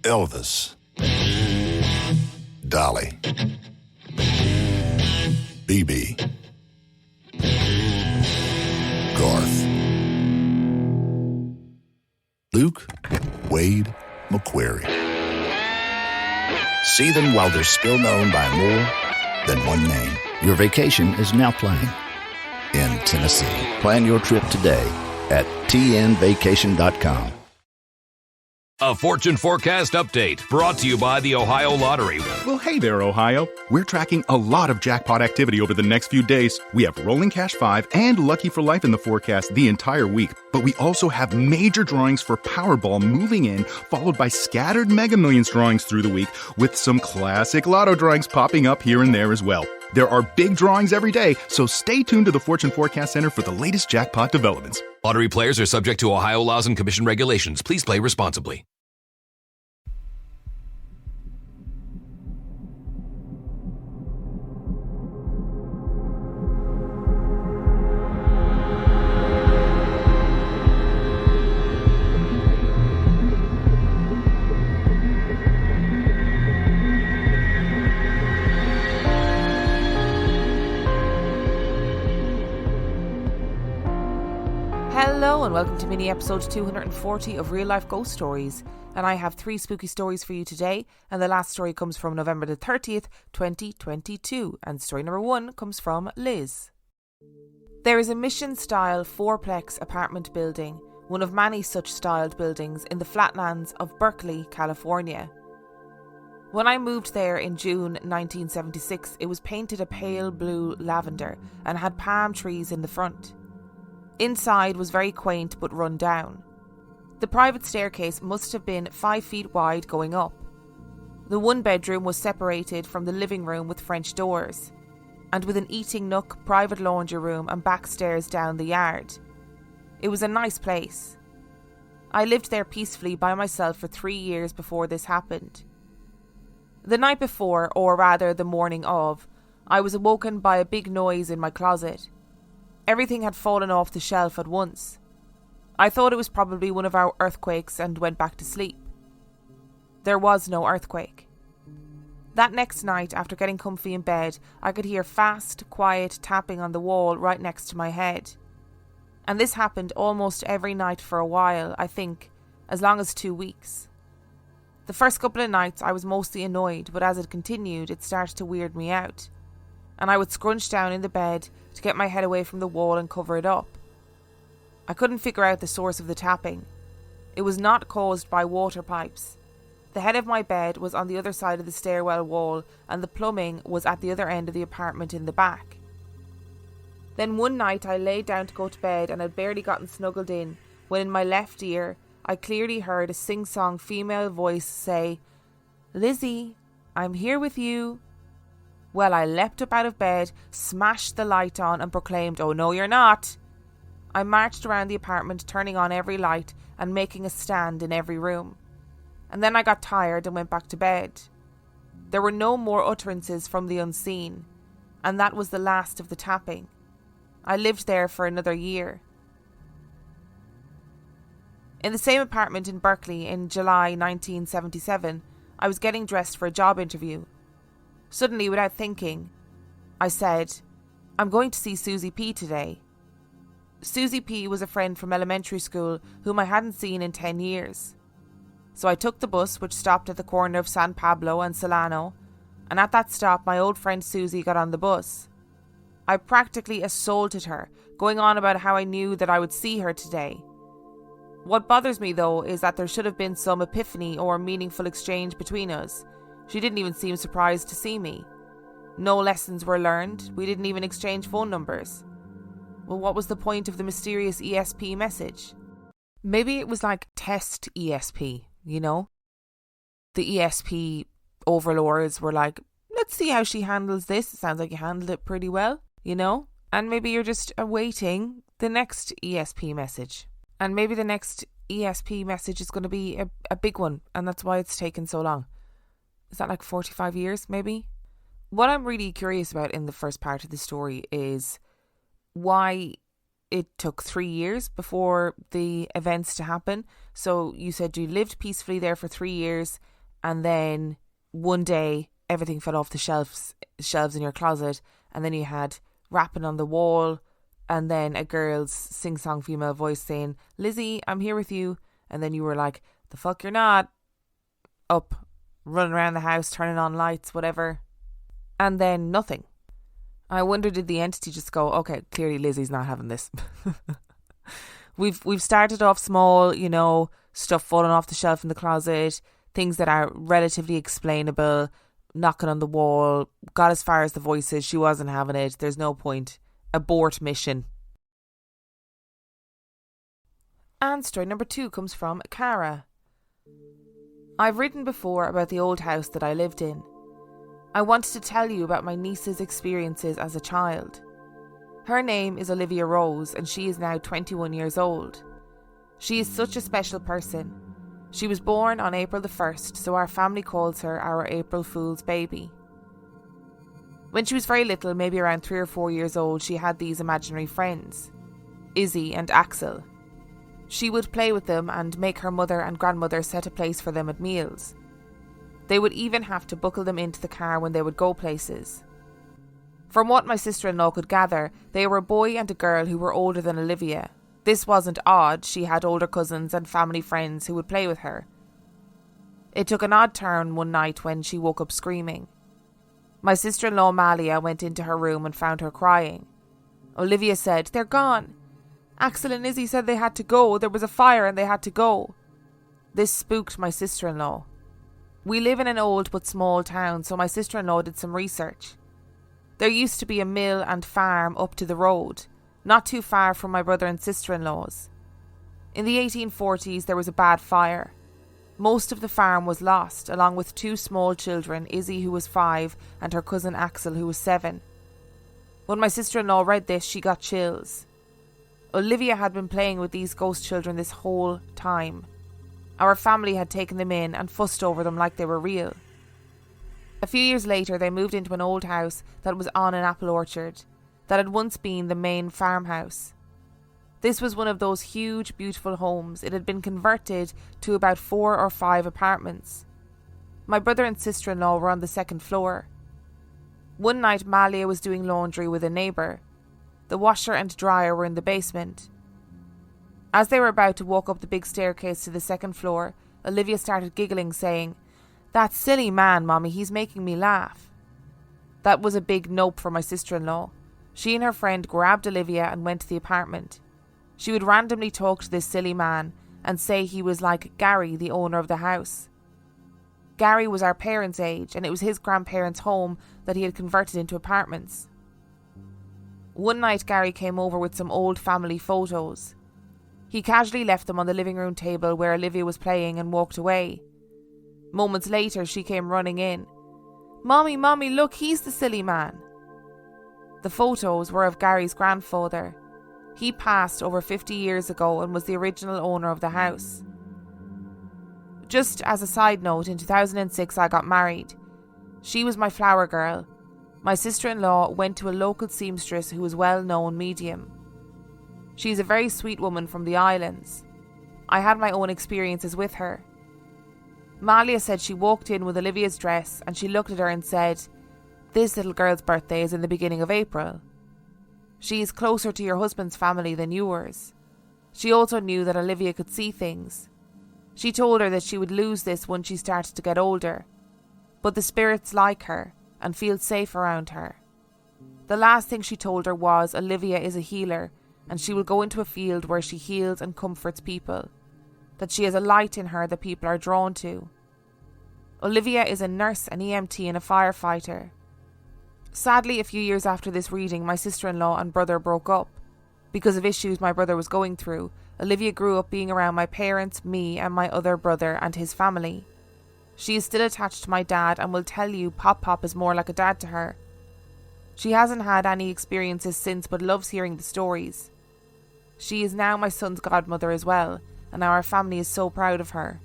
Elvis, Dolly, BB, Garth, Luke, Wade, McQuarrie. See them while they're still known by more than one name. Your vacation is now planning In Tennessee. Plan your trip today at tnvacation.com. A Fortune Forecast update brought to you by the Ohio Lottery. Well, hey there, Ohio. We're tracking a lot of jackpot activity over the next few days. We have Rolling Cash 5 and Lucky for Life in the forecast the entire week. But we also have major drawings for Powerball moving in, followed by scattered Mega Millions drawings through the week, with some classic lotto drawings popping up here and there as well. There are big drawings every day, so stay tuned to the Fortune Forecast Center for the latest jackpot developments. Lottery players are subject to Ohio laws and commission regulations. Please play responsibly. Hello and welcome to mini episode 240 of Real Life Ghost Stories, and I have 3 spooky stories for you today, and the last story comes from November the 30th, 2022, and story number 1 comes from Liz. There is a mission-style 4-plex apartment building, one of many such styled buildings in the flatlands of Berkeley, California. When I moved there in June 1976, it was painted a pale blue lavender and had palm trees in the front. Inside was very quaint but run down. The private staircase must have been 5 feet wide going up. The one bedroom was separated from the living room with French doors, and with an eating nook, private laundry room and back stairs down the yard. It was a nice place. I lived there peacefully by myself for 3 years before this happened. The night before, or rather the morning of, I was awoken by a big noise in my closet. Everything had fallen off the shelf at once. I thought it was probably one of our earthquakes and went back to sleep. There was no earthquake. That next night, after getting comfy in bed, I could hear fast, quiet tapping on the wall right next to my head. And this happened almost every night for a while, I think, as long as 2 weeks. The first couple of nights I was mostly annoyed, but as it continued, it started to weird me out. And I would scrunch down in the bed to get my head away from the wall and cover it up. I couldn't figure out the source of the tapping. It was not caused by water pipes. The head of my bed was on the other side of the stairwell wall, and the plumbing was at the other end of the apartment in the back. Then one night I lay down to go to bed and had barely gotten snuggled in when in my left ear I clearly heard a sing-song female voice say, "Lizzie, I'm here with you." Well, I leapt up out of bed, smashed the light on and proclaimed, "Oh no, you're not." I marched around the apartment, turning on every light and making a stand in every room. And then I got tired and went back to bed. There were no more utterances from the unseen, and that was the last of the tapping. I lived there for another year. In the same apartment in Berkeley in July 1977, I was getting dressed for a job interview. Suddenly, without thinking, I said, "I'm going to see Susie P today." Susie P was a friend from elementary school whom I hadn't seen in 10 years. So I took the bus, which stopped at the corner of San Pablo and Solano, and at that stop my old friend Susie got on the bus. I practically assaulted her, going on about how I knew that I would see her today. What bothers me though is that there should have been some epiphany or meaningful exchange between us. She didn't even seem surprised to see me. No lessons were learned. We didn't even exchange phone numbers. Well, what was the point of the mysterious ESP message? Maybe it was like test ESP, you know? The ESP overlords were like, "Let's see how she handles this. It sounds like you handled it pretty well, you know? And maybe you're just awaiting the next ESP message. And maybe the next ESP message is going to be a big one, and that's why it's taken so long." Is that like 45 years, maybe? What I'm really curious about in the first part of the story is why it took 3 years before the events to happen. So you said you lived peacefully there for 3 years, and then one day everything fell off the shelves in your closet, and then you had rapping on the wall, and then a girl's sing-song female voice saying, "Lizzie, I'm here with you," and then you were like, "The fuck you're not," up, running around the house, turning on lights, whatever, and then nothing. I wonder, did the entity just go, okay, clearly Lizzie's not having this. We've started off small, stuff falling off the shelf in the closet, things that are relatively explainable, knocking on the wall, got as far as the voices, she wasn't having it, there's no point, abort mission. And story number 2 comes from Cara. I've written before about the old house that I lived in. I wanted to tell you about my niece's experiences as a child. Her name is Olivia Rose, and she is now 21 years old. She is such a special person. She was born on April the 1st, so our family calls her our April Fool's baby. When she was very little, maybe around 3 or 4 years old, she had these imaginary friends, Izzy and Axel. She would play with them and make her mother and grandmother set a place for them at meals. They would even have to buckle them into the car when they would go places. From what my sister-in-law could gather, they were a boy and a girl who were older than Olivia. This wasn't odd, she had older cousins and family friends who would play with her. It took an odd turn one night when she woke up screaming. My sister-in-law Malia went into her room and found her crying. Olivia said, "They're gone. Axel and Izzy said they had to go. There was a fire and they had to go." This spooked my sister-in-law. We live in an old but small town, so my sister-in-law did some research. There used to be a mill and farm up to the road, not too far from my brother and sister-in-law's. In the 1840s there was a bad fire. Most of the farm was lost, along with 2 small children, Izzy who was 5 and her cousin Axel who was 7. When my sister-in-law read this, she got chills. Olivia had been playing with these ghost children this whole time. Our family had taken them in and fussed over them like they were real. A few years later, they moved into an old house that was on an apple orchard that had once been the main farmhouse. This was one of those huge, beautiful homes. It had been converted to about 4 or 5 apartments. My brother and sister-in-law were on the 2nd floor. One night, Malia was doing laundry with a neighbour. The washer and dryer were in the basement. As they were about to walk up the big staircase to the 2nd floor, Olivia started giggling, saying, "That silly man, Mommy, he's making me laugh." That was a big nope for my sister-in-law. She and her friend grabbed Olivia and went to the apartment. She would randomly talk to this silly man and say he was like Gary, the owner of the house. Gary was our parents' age, and it was his grandparents' home that he had converted into apartments. One night Gary came over with some old family photos. He casually left them on the living room table where Olivia was playing and walked away. Moments later she came running in. "Mommy, Mommy, look, he's the silly man." The photos were of Gary's grandfather. He passed over 50 years ago and was the original owner of the house. Just as a side note, in 2006 I got married. She was my flower girl. My sister-in-law went to a local seamstress who was a well-known medium. She's a very sweet woman from the islands. I had my own experiences with her. Malia said she walked in with Olivia's dress and she looked at her and said, "This little girl's birthday is in the beginning of April. She is closer to your husband's family than yours." She also knew that Olivia could see things. She told her that she would lose this once she started to get older, but the spirits like her and feel safe around her. The last thing she told her was Olivia is a healer and she will go into a field where she heals and comforts people, that she has a light in her that people are drawn to. Olivia is a nurse, an EMT and a firefighter. Sadly, a few years after this reading, my sister-in-law and brother broke up. Because of issues my brother was going through, Olivia grew up being around my parents, me and my other brother and his family. She is still attached to my dad and will tell you Pop is more like a dad to her. She hasn't had any experiences since but loves hearing the stories. She is now my son's godmother as well, and our family is so proud of her.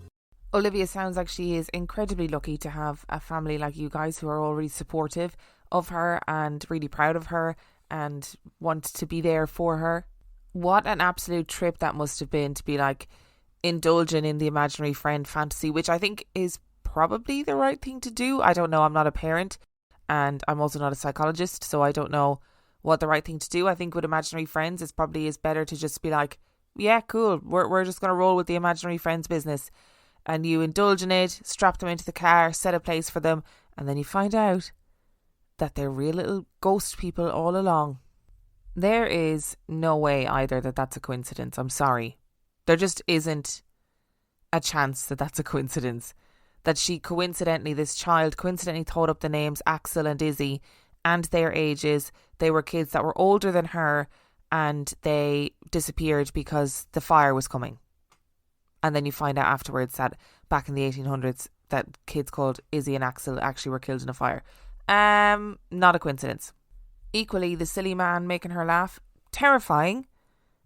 Olivia sounds like she is incredibly lucky to have a family like you guys who are already supportive of her and really proud of her and want to be there for her. What an absolute trip that must have been to be like indulging in the imaginary friend fantasy, which I think is probably the right thing to do. I don't know. I'm not a parent and I'm also not a psychologist, so I don't know what the right thing to do. I think with imaginary friends, it's probably is better to just be like, yeah, cool. We're just going to roll with the imaginary friends business. And you indulge in it, strap them into the car, set a place for them, and then you find out that they're real little ghost people all along. There is no way either that that's a coincidence. I'm sorry. There just isn't a chance that that's a coincidence. That this child coincidentally thought up the names Axel and Izzy and their ages. They were kids that were older than her and they disappeared because the fire was coming. And then you find out afterwards that back in the 1800s that kids called Izzy and Axel actually were killed in a fire. Not a coincidence. Equally, the silly man making her laugh, terrifying,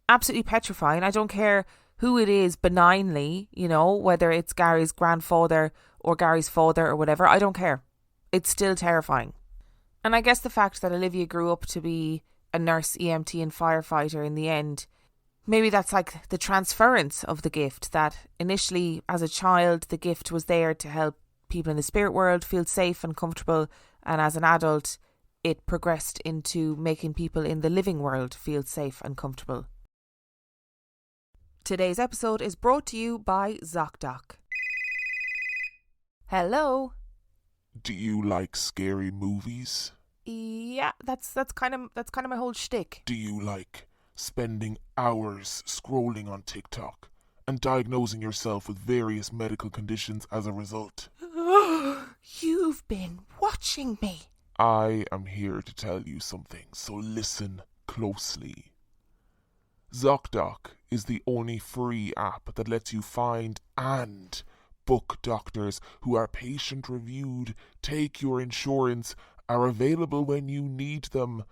absolutely petrifying. I don't care who it is benignly, whether it's Gary's grandfather or Gary's father or whatever. I don't care. It's still terrifying. And I guess the fact that Olivia grew up to be a nurse, EMT and firefighter in the end, maybe that's like the transference of the gift, that initially as a child the gift was there to help people in the spirit world feel safe and comfortable, and as an adult it progressed into making people in the living world feel safe and comfortable. Today's episode is brought to you by ZocDoc. Hello. Do you like scary movies? Yeah, that's kind of my whole shtick. Do you like spending hours scrolling on TikTok and diagnosing yourself with various medical conditions as a result? You've been watching me. I am here to tell you something, so listen closely. ZocDoc is the only free app that lets you find and book doctors who are patient-reviewed, take your insurance, are available when you need them,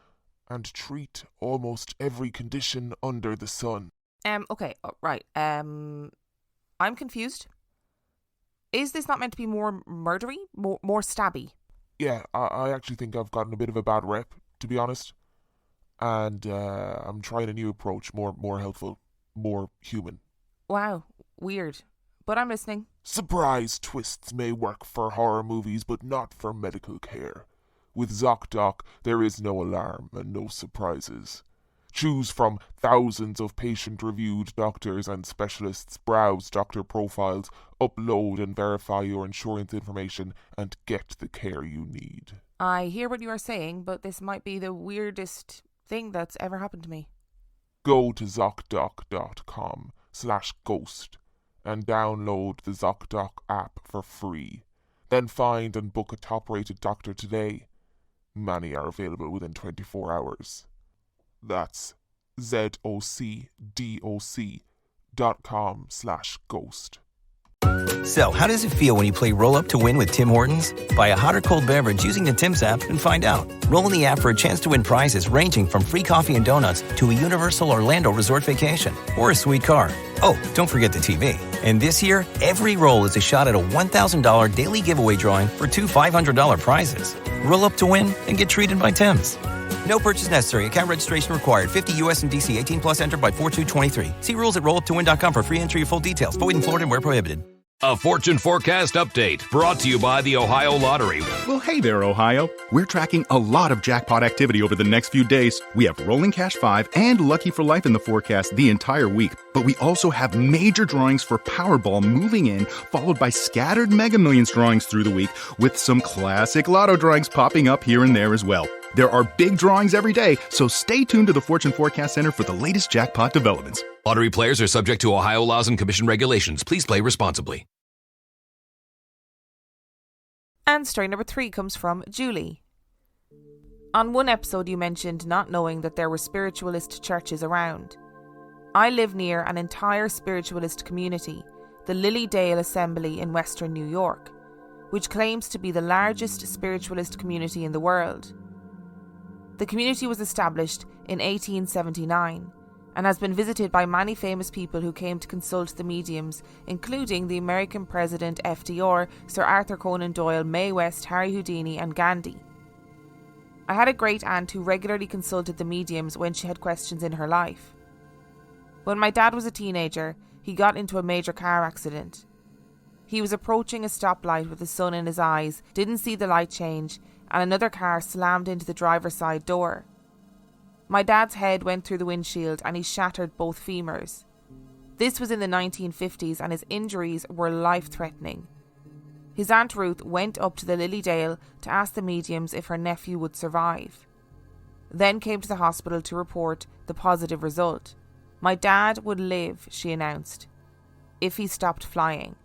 and treat almost every condition under the sun. Okay, right. I'm confused. Is this not meant to be more murdery? More stabby? Yeah, I actually think I've gotten a bit of a bad rep, to be honest. And I'm trying a new approach, more helpful, more human. Wow, weird. But I'm listening. Surprise twists may work for horror movies, but not for medical care. With ZocDoc, there is no alarm and no surprises. Choose from thousands of patient-reviewed doctors and specialists, browse doctor profiles, upload and verify your insurance information, and get the care you need. I hear what you are saying, but this might be the weirdest thing that's ever happened to me. Go to ZocDoc.com/ghost and download the ZocDoc app for free. Then find and book a top-rated doctor today. Many are available within 24 hours. That's ZocDoc.com/ghost. So, how does it feel when you play Roll Up to Win with Tim Hortons? Buy a hot or cold beverage using the Tim's app and find out. Roll in the app for a chance to win prizes ranging from free coffee and donuts to a Universal Orlando resort vacation or a sweet car. Oh, don't forget the TV. And this year, every roll is a shot at a $1,000 daily giveaway drawing for two $500 prizes. Roll up to win and get treated by Tim's. No purchase necessary. Account registration required. 50 U.S. and D.C. 18 plus entered by 4/2/23. See rules at rolluptowin.com for free entry and full details. Void in Florida and where prohibited. A Fortune Forecast Update brought to you by the Ohio Lottery. Well, hey there, Ohio. We're tracking a lot of jackpot activity over the next few days. We have Rolling Cash 5 and Lucky for Life in the forecast the entire week. But we also have major drawings for Powerball moving in, followed by scattered Mega Millions drawings through the week, with some classic lotto drawings popping up here and there as well. There are big drawings every day, so stay tuned to the Fortune Forecast Center for the latest jackpot developments. Lottery players are subject to Ohio laws and commission regulations. Please play responsibly. And story number 3 comes from Julie. On one episode you mentioned not knowing that there were spiritualist churches around. I live near an entire spiritualist community, the Lilydale Assembly in Western New York, which claims to be the largest spiritualist community in the world. The community was established in 1879 and has been visited by many famous people who came to consult the mediums, including the American President FDR, Sir Arthur Conan Doyle, Mae West, Harry Houdini and Gandhi. I had a great aunt who regularly consulted the mediums when she had questions in her life. When my dad was a teenager, he got into a major car accident. He was approaching a stoplight with the sun in his eyes, didn't see the light change, and another car slammed into the driver's side door. My dad's head went through the windshield and he shattered both femurs. This was in the 1950s and his injuries were life-threatening. His Aunt Ruth went up to the Lily Dale to ask the mediums if her nephew would survive. Then came to the hospital to report the positive result. My dad would live, she announced, if he stopped flying.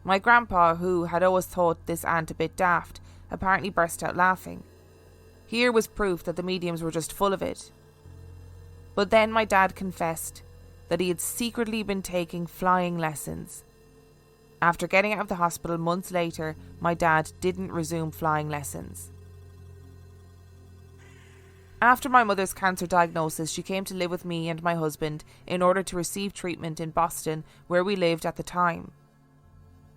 My grandpa, who had always thought this aunt a bit daft, apparently burst out laughing. Here was proof that the mediums were just full of it. But then my dad confessed that he had secretly been taking flying lessons. After getting out of the hospital months later, my dad didn't resume flying lessons. After my mother's cancer diagnosis, she came to live with me and my husband in order to receive treatment in Boston, where we lived at the time.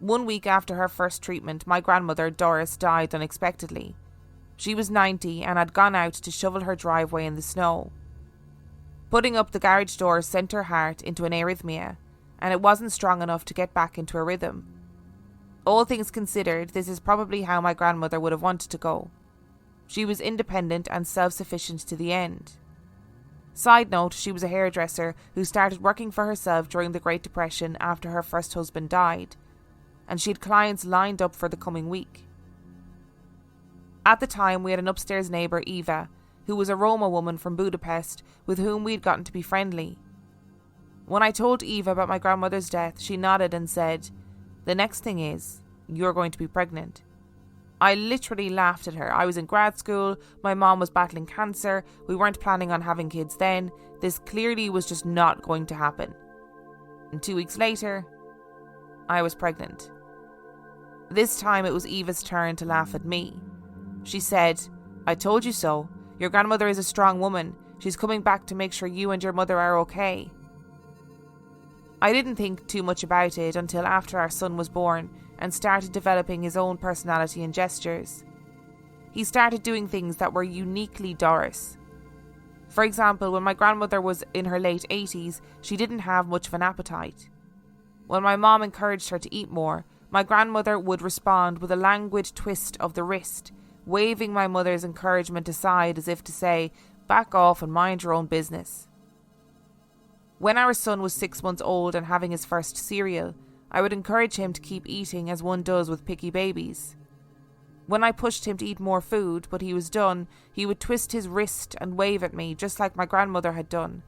1 week after her first treatment, my grandmother, Doris, died unexpectedly. She was 90 and had gone out to shovel her driveway in the snow. Putting up the garage door sent her heart into an arrhythmia, and it wasn't strong enough to get back into a rhythm. All things considered, this is probably how my grandmother would have wanted to go. She was independent and self-sufficient to the end. Side note, she was a hairdresser who started working for herself during the Great Depression after her first husband died, and she had clients lined up for the coming week. At the time, we had an upstairs neighbour, Eva, who was a Roma woman from Budapest with whom we'd gotten to be friendly. When I told Eva about my grandmother's death, she nodded and said, "The next thing is, you're going to be pregnant." I literally laughed at her. I was in grad school, my mom was battling cancer, we weren't planning on having kids then, this clearly was just not going to happen. And 2 weeks later, I was pregnant. This time it was Eva's turn to laugh at me. She said, "I told you so. Your grandmother is a strong woman. She's coming back to make sure you and your mother are okay." I didn't think too much about it until after our son was born and started developing his own personality and gestures. He started doing things that were uniquely Doris. For example, when my grandmother was in her late 80s, she didn't have much of an appetite. When my mom encouraged her to eat more, my grandmother would respond with a languid twist of the wrist, waving my mother's encouragement aside as if to say, "Back off and mind your own business." When our son was 6 months old and having his first cereal, I would encourage him to keep eating as one does with picky babies. When I pushed him to eat more food, but he was done, he would twist his wrist and wave at me, just like my grandmother had done.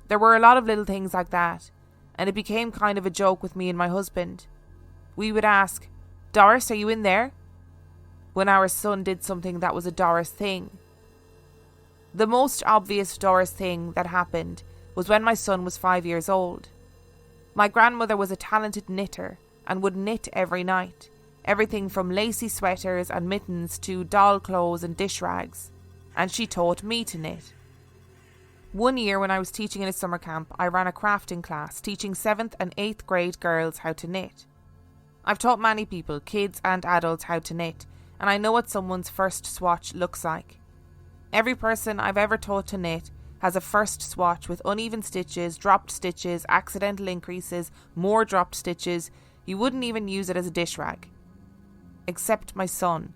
There were a lot of little things like that, and it became kind of a joke with me and my husband. We would ask, "Doris, are you in there?" when our son did something that was a Doris thing. The most obvious Doris thing that happened was when my son was 5 years old. My grandmother was a talented knitter and would knit every night, everything from lacy sweaters and mittens to doll clothes and dish rags, and she taught me to knit. One year when I was teaching in a summer camp, I ran a crafting class teaching 7th and 8th grade girls how to knit. I've taught many people, kids and adults, how to knit, and I know what someone's first swatch looks like. Every person I've ever taught to knit has a first swatch with uneven stitches, dropped stitches, accidental increases, more dropped stitches. You wouldn't even use it as a dish rag. Except my son.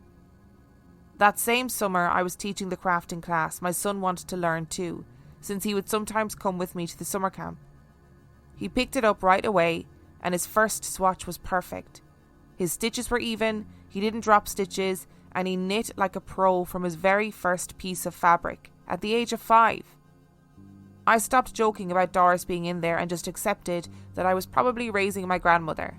That same summer I was teaching the crafting class, my son wanted to learn too, since he would sometimes come with me to the summer camp. He picked it up right away, and his first swatch was perfect. His stitches were even, he didn't drop stitches, and he knit like a pro from his very first piece of fabric, at the age of 5. I stopped joking about Doris being in there and just accepted that I was probably raising my grandmother.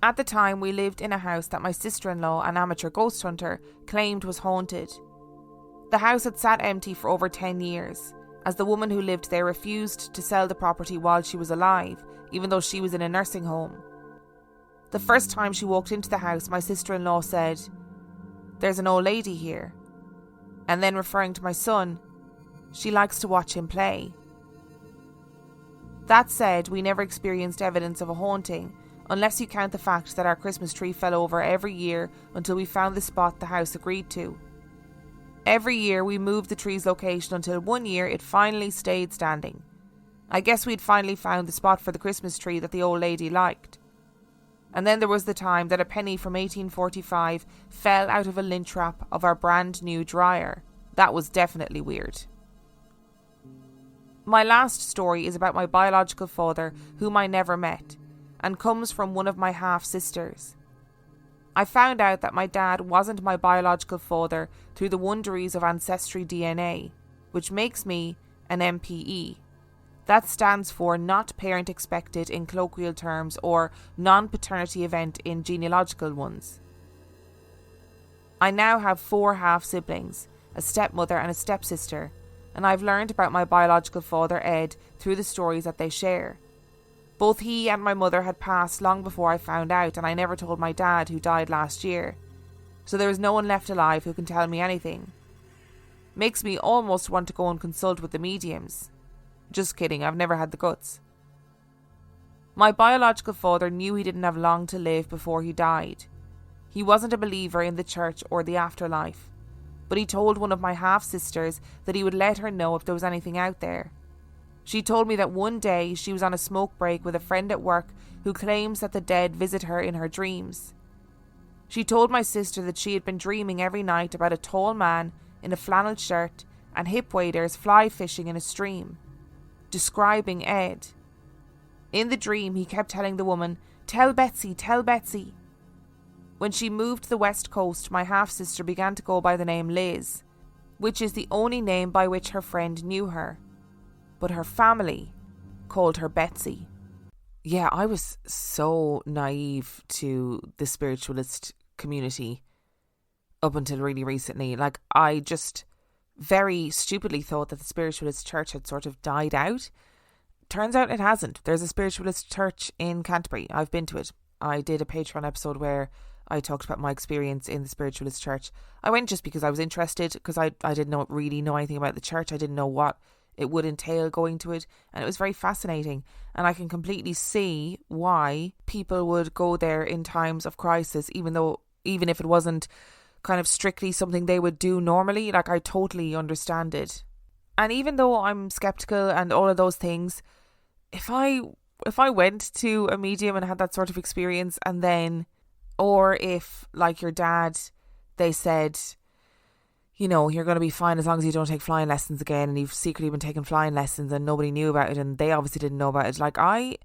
At the time, we lived in a house that my sister-in-law, an amateur ghost hunter, claimed was haunted. The house had sat empty for over 10 years, as the woman who lived there refused to sell the property while she was alive, even though she was in a nursing home. The first time she walked into the house, my sister-in-law said, "There's an old lady here." And then referring to my son, "She likes to watch him play." That said, we never experienced evidence of a haunting, unless you count the fact that our Christmas tree fell over every year until we found the spot the house agreed to. Every year we moved the tree's location until one year it finally stayed standing. I guess we'd finally found the spot for the Christmas tree that the old lady liked. And then there was the time that a penny from 1845 fell out of a lint trap of our brand new dryer. That was definitely weird. My last story is about my biological father, whom I never met, and comes from one of my half-sisters. I found out that my dad wasn't my biological father through the wonderies of ancestry DNA, which makes me an MPE. That stands for Not Parent Expected in colloquial terms, or non-paternity event in genealogical ones. I now have 4 half-siblings, a stepmother and a stepsister, and I've learned about my biological father, Ed, through the stories that they share. Both he and my mother had passed long before I found out, and I never told my dad, who died last year. So there is no one left alive who can tell me anything. Makes me almost want to go and consult with the mediums. Just kidding, I've never had the guts. My biological father knew he didn't have long to live before he died. He wasn't a believer in the church or the afterlife, but he told one of my half-sisters that he would let her know if there was anything out there. She told me that one day she was on a smoke break with a friend at work who claims that the dead visit her in her dreams. She told my sister that she had been dreaming every night about a tall man in a flannel shirt and hip waders fly fishing in a stream, describing Ed. In the dream, he kept telling the woman, "Tell Betsy, tell Betsy." When she moved to the West Coast, my half-sister began to go by the name Liz, which is the only name by which her friend knew her. But her family called her Betsy. Yeah, I was so naive to the spiritualist community up until really recently. Like, I just very stupidly thought that the spiritualist church had sort of died out. Turns out it hasn't. There's a spiritualist church in Canterbury. I've been to it. I did a Patreon episode where I talked about my experience in the spiritualist church. I went just because I was interested, because I didn't really know anything about the church. I didn't know what it would entail going to it, and it was very fascinating. And I can completely see why people would go there in times of crisis, even if it wasn't kind of strictly something they would do normally. Like, I totally understand it. And even though I'm skeptical and all of those things, if I went to a medium and had that sort of experience, and then, or if, like your dad, they said, you know, you're going to be fine as long as you don't take flying lessons again, and you've secretly been taking flying lessons and nobody knew about it, and they obviously didn't know about it. Like, I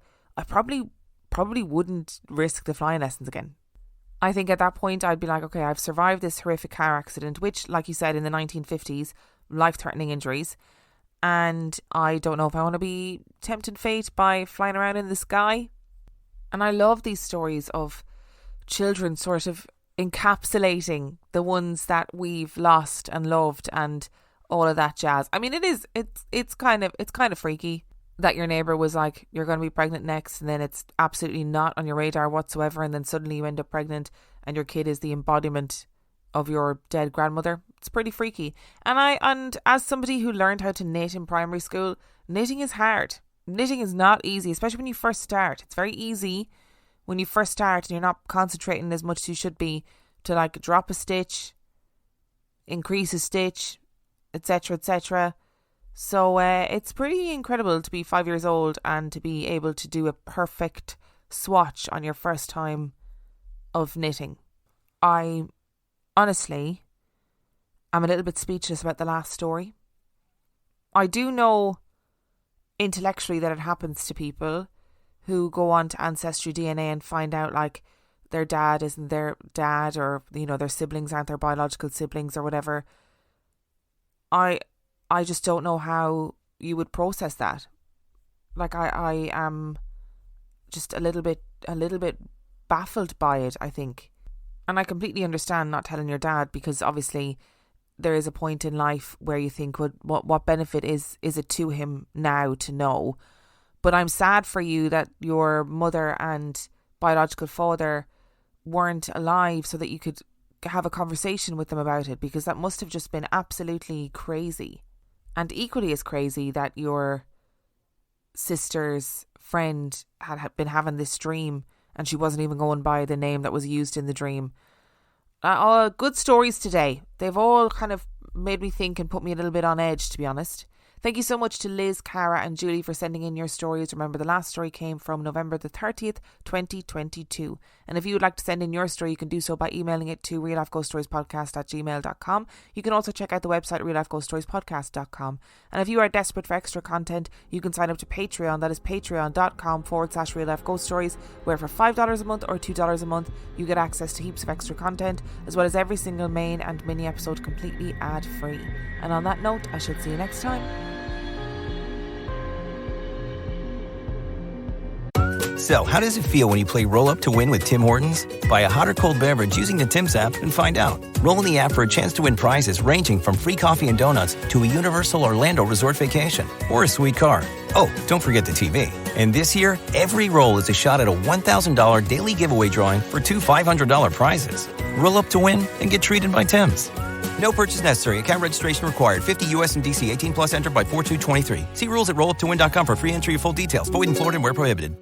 probably wouldn't risk the flying lessons again. I think at that point I'd be like, okay, I've survived this horrific car accident, which, like you said, in the 1950s, life-threatening injuries, and I don't know if I want to be tempted fate by flying around in the sky. And I love these stories of children sort of encapsulating the ones that we've lost and loved and all of that jazz. I mean, it's kind of freaky that your neighbour was like, you're going to be pregnant next, and then it's absolutely not on your radar whatsoever, and then suddenly you end up pregnant and your kid is the embodiment of your dead grandmother. It's pretty freaky. And as somebody who learned how to knit in primary school, knitting is hard. Knitting is not easy, especially when you first start. It's very easy when you first start and you're not concentrating as much as you should be to, like, drop a stitch, increase a stitch, etc., etc. So it's pretty incredible to be 5 years old and to be able to do a perfect swatch on your first time of knitting. I honestly am a little bit speechless about the last story. I do know intellectually that it happens to people who go on to Ancestry DNA and find out, like, their dad isn't their dad, or, you know, their siblings aren't their biological siblings or whatever. I just don't know how you would process that. Like, I am just a little bit baffled by it, I think. And I completely understand not telling your dad, because obviously there is a point in life where you think, what benefit is it to him now to know? But I'm sad for you that your mother and biological father weren't alive so that you could have a conversation with them about it, because that must have just been absolutely crazy. And equally as crazy that your sister's friend had been having this dream and she wasn't even going by the name that was used in the dream. Good stories today. They've all kind of made me think and put me a little bit on edge, to be honest. Thank you so much to Liz, Cara and Julie for sending in your stories. Remember, the last story came from November the 30th, 2022. And if you would like to send in your story, you can do so by emailing it to reallifeghoststoriespodcast@gmail.com. You can also check out the website reallifeghoststoriespodcast.com. And if you are desperate for extra content, you can sign up to Patreon. That is patreon.com/reallifeghoststories, where for $5 a month or $2 a month, you get access to heaps of extra content, as well as every single main and mini episode completely ad-free. And on that note, I shall see you next time. So, how does it feel when you play Roll Up to Win with Tim Hortons? Buy a hot or cold beverage using the Tim's app and find out. Roll in the app for a chance to win prizes ranging from free coffee and donuts to a Universal Orlando resort vacation or a sweet car. Oh, don't forget the TV. And this year, every roll is a shot at a $1,000 daily giveaway drawing for two $500 prizes. Roll up to win and get treated by Tim's. No purchase necessary. Account registration required. 50 U.S. and D.C. 18 plus entered by 4/2/23. See rules at rolluptowin.com for free entry and full details. Void in Florida and where prohibited.